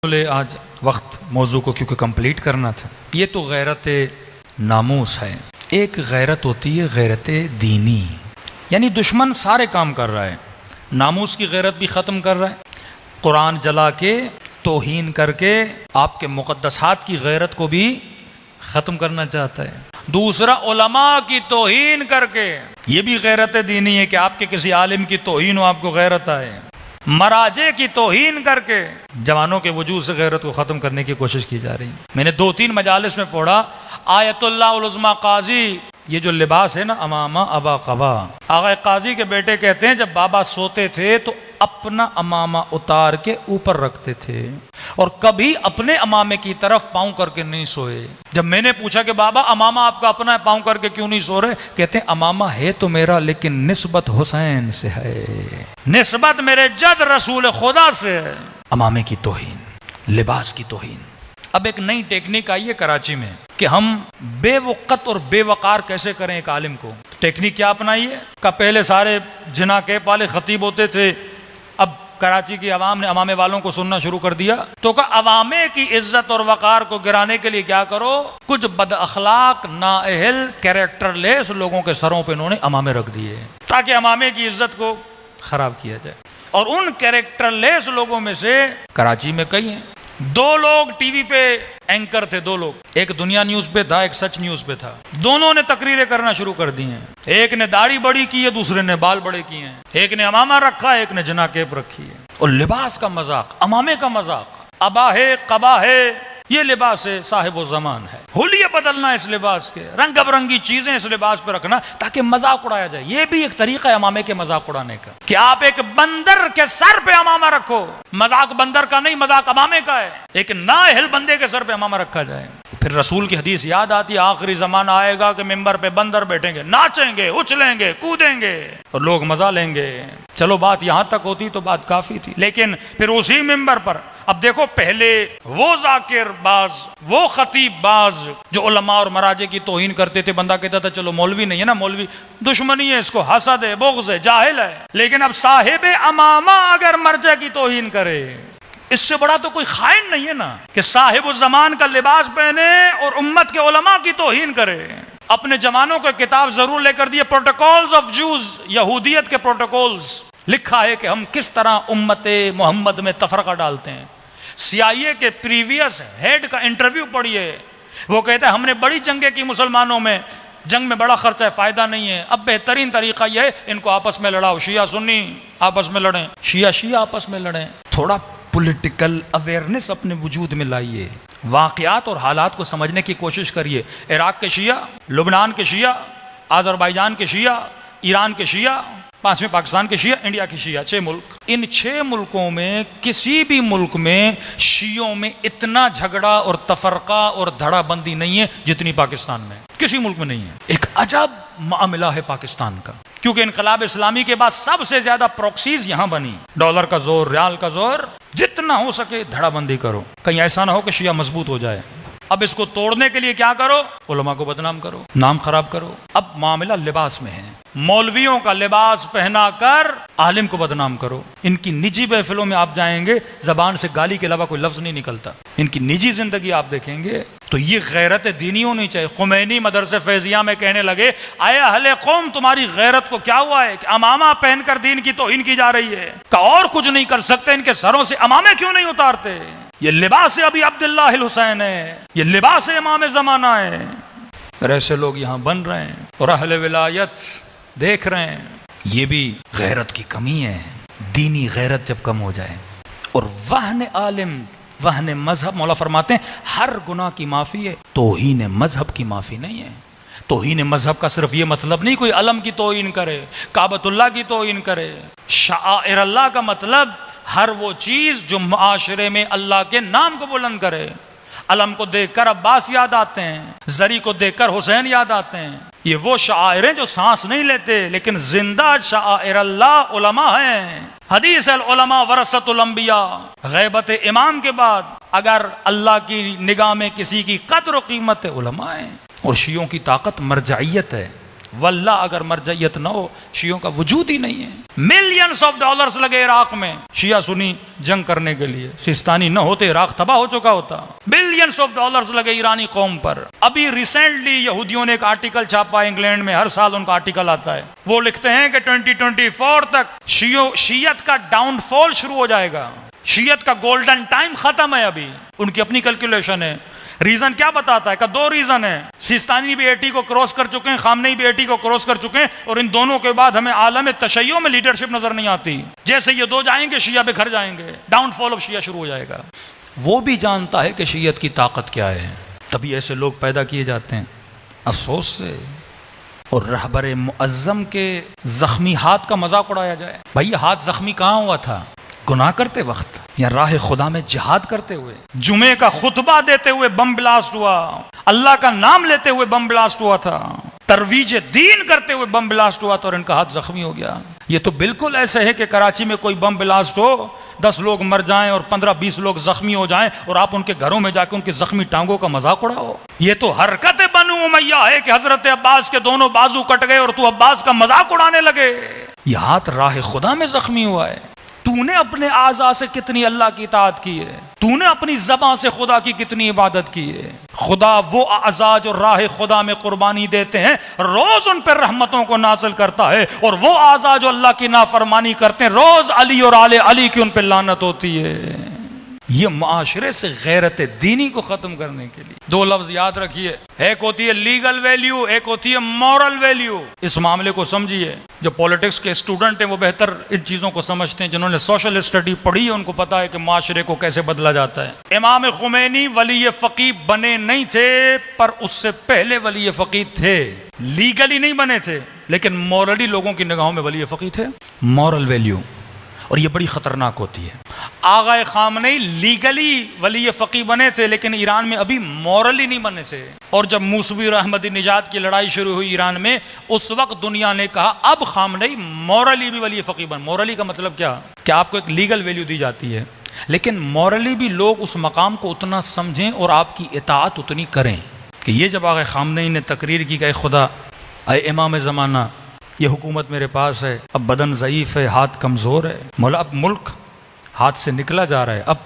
بولے آج وقت موضوع کو کیونکہ کمپلیٹ کرنا تھا. یہ تو غیرت ناموس ہے. ایک غیرت ہوتی ہے غیرت دینی، یعنی دشمن سارے کام کر رہا ہے، ناموس کی غیرت بھی ختم کر رہا ہے، قرآن جلا کے توہین کر کے آپ کے مقدسات کی غیرت کو بھی ختم کرنا چاہتا ہے. دوسرا علماء کی توہین کر کے، یہ بھی غیرت دینی ہے کہ آپ کے کسی عالم کی توہین ہو آپ کو غیرت آئے. مراجع کی توہین کر کے جوانوں کے وجود سے غیرت کو ختم کرنے کی کوشش کی جا رہی ہے. میں نے 2-3 مجالس میں پڑھا آیت اللہ العظمی قاضی، یہ جو لباس ہے نا امامہ ابا قبا، آغا قاضی کے بیٹے کہتے ہیں جب بابا سوتے تھے تو اپنا امامہ اتار کے اوپر رکھتے تھے اور کبھی اپنے امامے کی طرف پاؤں کر کے نہیں سوئے. جب میں نے پوچھا کہ بابا امامہ آپ کا اپنا ہے، پاؤں کر کے کیوں نہیں سو رہے؟ کہتے ہیں امامہ ہے تو میرا لیکن نسبت حسین سے ہے، نسبت میرے جد رسول خدا سے ہے. امامے کی توہین، لباس کی توہین. اب ایک نئی ٹیکنیک آئی ہے کراچی میں کہ ہم بے وقت اور بے وقار کیسے کریں ایک عالم کو. ٹیکنیک کیا اپنائی ہے کہ پہلے سارے جنا کے پالے خطیب ہوتے تھے، اب کراچی کی عوام نے امامے والوں کو سننا شروع کر دیا تو کہ عوامے کی عزت اور وقار کو گرانے کے لیے کیا کرو، کچھ بد اخلاق نااہل کیریکٹر لیس لوگوں کے سروں پہ انہوں نے امامے رکھ دیے تاکہ امامے کی عزت کو خراب کیا جائے. اور ان کیریکٹر لیس لوگوں میں سے کراچی میں کئی ہیں. 2 لوگ ٹی وی پہ اینکر تھے، 2 لوگ، ایک دنیا نیوز پہ تھا ایک سچ نیوز پہ تھا. دونوں نے تقریریں کرنا شروع کر دی ہیں. ایک نے داڑھی بڑی کی ہے، دوسرے نے بال بڑے کیے ہیں. ایک نے امامہ رکھا ہے، ایک نے جنا کیپ رکھی ہے. اور لباس کا مذاق، امامے کا مذاق، ابا ہے قبا ہے، یہ لباس ہے صاحب و زمان ہے. حلیے بدلنا اس لباس کے، رنگ برنگی چیزیں اس لباس پہ رکھنا تاکہ مذاق اڑایا جائے. یہ بھی ایک طریقہ ہے امامے کے مذاق اڑانے کا کہ آپ ایک بندر کے سر پہ امامہ رکھو. مذاق بندر کا نہیں، مذاق امامے کا ہے. ایک نااہل بندے کے سر پہ امامہ رکھا جائے. پھر رسول کی حدیث یاد آتی ہے، آخری زمانہ آئے گا کہ ممبر پہ بندر بیٹھیں گے، ناچیں گے، اچھلیں گے، کودیں گے اور لوگ مزہ لیں گے. چلو بات یہاں تک ہوتی تو بات کافی تھی، لیکن پھر اسی ممبر پر اب دیکھو پہلے وہ ذاکر باز، وہ خطیب باز جو علماء اور مراجع کی توہین کرتے تھے، بندہ کہتا تھا چلو مولوی نہیں ہے نا، مولوی دشمنی ہے، اس کو حسد ہے، بغض ہے، جاہل ہے. لیکن اب صاحب امامہ اگر مرجع کی توہین کرے، اس سے بڑا تو کوئی خائن نہیں ہے نا کہ صاحب الزمان کا لباس پہنے اور امت کے علماء کی توہین کرے. اپنے جوانوں کو کتاب ضرور لے کر دیے، پروٹوکولز آف جوز، یہودیت کے پروٹوکولز، لکھا ہے کہ ہم کس طرح امت محمد میں تفرقہ ڈالتے ہیں. CIA کے پریویس ہیڈ کا انٹرویو پڑھیے، وہ کہتا ہے ہم نے بڑی جنگیں کی مسلمانوں میں، جنگ میں بڑا خرچہ ہے، فائدہ نہیں ہے. اب بہترین طریقہ یہ ہے ان کو آپس میں لڑاؤ، شیعہ سنی آپس میں لڑیں، شیعہ آپس میں لڑیں. تھوڑا پولیٹیکل اویئرنیس اپنے وجود میں لائیے، واقعات اور حالات کو سمجھنے کی کوشش کریے. عراق کے شیعہ، لبنان کے شیعہ، آذربائیجان کے شیعہ، ایران کے شیعہ، 5ویں پاکستان کے شیعہ، انڈیا کے شیعہ، 6 ملک. ان 6 ملکوں میں کسی بھی ملک میں شیعوں میں اتنا جھگڑا اور تفرقہ اور دھڑا بندی نہیں ہے جتنی پاکستان میں، کسی ملک میں نہیں ہے. ایک عجب معاملہ ہے پاکستان کا، کیونکہ انقلاب اسلامی کے بعد سب سے زیادہ پروکسیز یہاں بنی. ڈالر کا زور، ریال کا زور، جتنا ہو سکے دھڑا بندی کرو، کہیں ایسا نہ ہو کہ شیعہ مضبوط ہو جائے. اب اس کو توڑنے کے لیے کیا کرو؟ علماء کو بدنام کرو، نام خراب کرو. اب معاملہ لباس میں ہے، مولویوں کا لباس پہنا کر عالم کو بدنام کرو. ان کی نجی محفلوں میں آپ جائیں گے، زبان سے گالی کے علاوہ کوئی لفظ نہیں نکلتا. ان کی نجی زندگی آپ دیکھیں گے تو یہ غیرت دینی ہونی چاہیے. خمینی مدرسے فیضیہ میں کہنے لگے، اے اہل قوم تمہاری غیرت کو کیا ہوا ہے کہ امامہ پہن کر دین کی توہین کی جا رہی ہے، کہ اور کچھ نہیں کر سکتے، ان کے سروں سے امامے کیوں نہیں اتارتے؟ یہ لباس ابی عبداللہ الحسین ہے، یہ لباس امام زمانہ ہے. اور ایسے لوگ یہاں بن رہے ہیں اور اہل ولایت دیکھ رہے ہیں. یہ بھی غیرت کی کمی ہے. دینی غیرت جب کم ہو جائے اور وہن عالم، وہن مذہب، مولا فرماتے ہیں ہر گناہ کی معافی ہے، توہین مذہب کی معافی نہیں ہے. توہین مذہب کا صرف یہ مطلب نہیں کوئی علم کی توہین کرے، کعبۃ اللہ کی توہین کرے. شعائر اللہ کا مطلب ہر وہ چیز جو معاشرے میں اللہ کے نام کو بلند کرے. علم کو دیکھ کر عباس یاد آتے ہیں، زری کو دیکھ کر حسین یاد آتے ہیں. یہ وہ شعائر ہیں جو سانس نہیں لیتے لیکن زندہ شعائر اللہ علماء ہیں. حدیث العلماء ورثۃ الانبیاء. غیبت امام کے بعد اگر اللہ کی نگاہ میں کسی کی قدر و قیمت ہے، علماء ہیں. اور شیعوں کی طاقت مرجعیت ہے، واللہ اگر مرجعیت نہ ہو شیعوں کا وجود ہی نہیں ہے. ملینز آف ڈالرز لگے عراق میں شیعہ سنی جنگ کرنے کے لیے. سیستانی نہ ہوتے عراق تباہ ہو چکا ہوتا. بلینز آف ڈالرز لگے ایرانی قوم پر. ابھی ریسنٹلی یہودیوں نے ایک آرٹیکل چھاپا انگلینڈ میں, ہر سال ان کا آرٹیکل آتا ہے. وہ لکھتے ہیں کہ 2024 تک شیعت کا ڈاؤن فال شروع ہو جائے گا. شیعت کا گولڈن ٹائم ختم ہے. ابھی ان کی اپنی کیلکولیشن ہے. ریزن کیا بتاتا ہے کہ 2 ریزن ہیں. سیستانی بھی 80 کو کراس کر چکے ہیں, خامنئی بھی 80 کو کراس کر چکے ہیں, اور ان دونوں کے بعد ہمیں عالم تشیع میں لیڈرشپ نظر نہیں آتی. جیسے یہ 2 جائیں گے شیعہ بکھر جائیں گے, ڈاؤن فال آف شیعہ شروع ہو جائے گا. وہ بھی جانتا ہے کہ شیعت کی طاقت کیا ہے, تبھی ایسے لوگ پیدا کیے جاتے ہیں افسوس سے. اور رہبر معظم کے زخمی ہاتھ کا مذاق اڑایا جائے. بھائی ہاتھ زخمی کہاں ہوا تھا؟ گناہ کرتے وقت یا راہ خدا میں جہاد کرتے ہوئے؟ جمعے کا خطبہ دیتے ہوئے بم بلاسٹ ہوا, اللہ کا نام لیتے ہوئے بم بلاسٹ ہوا تھا, ترویج دین کرتے ہوئے بم بلاسٹ ہوا تھا اور ان کا ہاتھ زخمی ہو گیا. یہ تو بالکل ایسے ہے کہ کراچی میں کوئی بم بلاسٹ ہو, 10 لوگ مر جائیں اور 15-20 لوگ زخمی ہو جائیں, اور آپ ان کے گھروں میں جا کے ان کے زخمی ٹانگوں کا مذاق اڑاؤ. یہ تو حرکت بنو امیہ ہے کہ حضرت عباس کے دونوں بازو کٹ گئے اور تو عباس کا مذاق اڑانے لگے. یہ ہاتھ راہ خدا میں زخمی ہوا ہے. تو نے اپنے اعضاء سے کتنی اللہ کی اطاعت کی ہے, تو نے اپنی زبان سے خدا کی کتنی عبادت کی ہے. خدا وہ اعضاء جو راہ خدا میں قربانی دیتے ہیں روز ان پر رحمتوں کو نازل کرتا ہے, اور وہ اعضاء جو اللہ کی نافرمانی کرتے ہیں روز علی اور آل علی کی ان پہ لعنت ہوتی ہے. یہ معاشرے سے غیرت دینی کو ختم کرنے کے لیے 2 لفظ یاد رکھیے, ایک ہوتی ہے لیگل ویلیو, ایک ہوتی ہے مورل ویلیو. اس معاملے کو سمجھیے. جو پولیٹکس کے اسٹوڈنٹ ہیں وہ بہتر ان چیزوں کو سمجھتے ہیں. جنہوں نے سوشل اسٹڈی پڑھی ہے ان کو پتا ہے کہ معاشرے کو کیسے بدلا جاتا ہے. امام خمینی ولی فقیہ بنے نہیں تھے, پر اس سے پہلے ولی فقیہ تھے. لیگلی نہیں بنے تھے لیکن مورلی لوگوں کی نگاہوں میں ولی فقیہ تھے. مورل ویلیو, اور یہ بڑی خطرناک ہوتی ہے. آغا خامنئی لیگلی ولی فقیہ بنے تھے لیکن ایران میں ابھی مورلی نہیں بنے تھے. اور جب موسوی اور احمدی نژاد کی لڑائی شروع ہوئی ایران میں, اس وقت دنیا نے کہا اب خامنئی مورلی بھی ولی فقیہ بن. مورلی کا مطلب کیا کہ آپ کو ایک لیگل ویلیو دی جاتی ہے, لیکن مورلی بھی لوگ اس مقام کو اتنا سمجھیں اور آپ کی اطاعت اتنی کریں کہ یہ جب آغا خامنئی نے تقریر کی کہ اے خدا, اے امام زمانہ, یہ حکومت میرے پاس ہے, اب بدن ضعیف ہے, ہاتھ کمزور ہے, مولا اب ملک ہاتھ سے نکلا جا رہا ہے, اب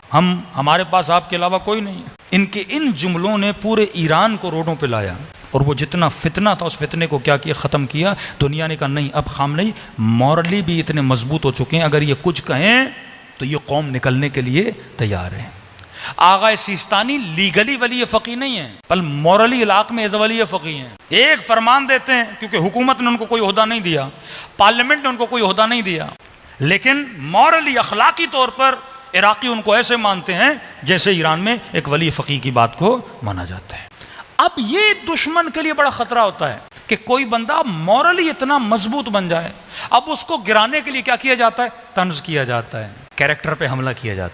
ہمارے پاس آپ کے علاوہ کوئی نہیں ہے. ان کے ان جملوں نے پورے ایران کو روڈوں پہ لایا, اور وہ جتنا فتنہ تھا اس فتنے کو کیا ختم کیا. دنیا نے کہا نہیں, اب خامنئی مورلی بھی اتنے مضبوط ہو چکے ہیں, اگر یہ کچھ کہیں تو یہ قوم نکلنے کے لیے تیار ہے. آغا سیستانی لیگلی ولی فقیہ نہیں ہیں, بل مورلی علاقے میں ایز ولی فقیہ ہیں. ایک فرمان دیتے ہیں کیونکہ حکومت نے ان کو کوئی عہدہ نہیں دیا, پارلیمنٹ نے ان کو کوئی عہدہ نہیں دیا, لیکن مورلی اخلاقی طور پر عراقی ان کو ایسے مانتے ہیں جیسے ایران میں ایک ولی فقیہ کی بات کو مانا جاتا ہے. اب یہ دشمن کے لیے بڑا خطرہ ہوتا ہے کہ کوئی بندہ مورلی اتنا مضبوط بن جائے, اب اس کو گرانے کے لیے کیا کیا جاتا ہے؟ طنز کیا جاتا ہے, کیریکٹر پہ حملہ کیا جاتا ہے.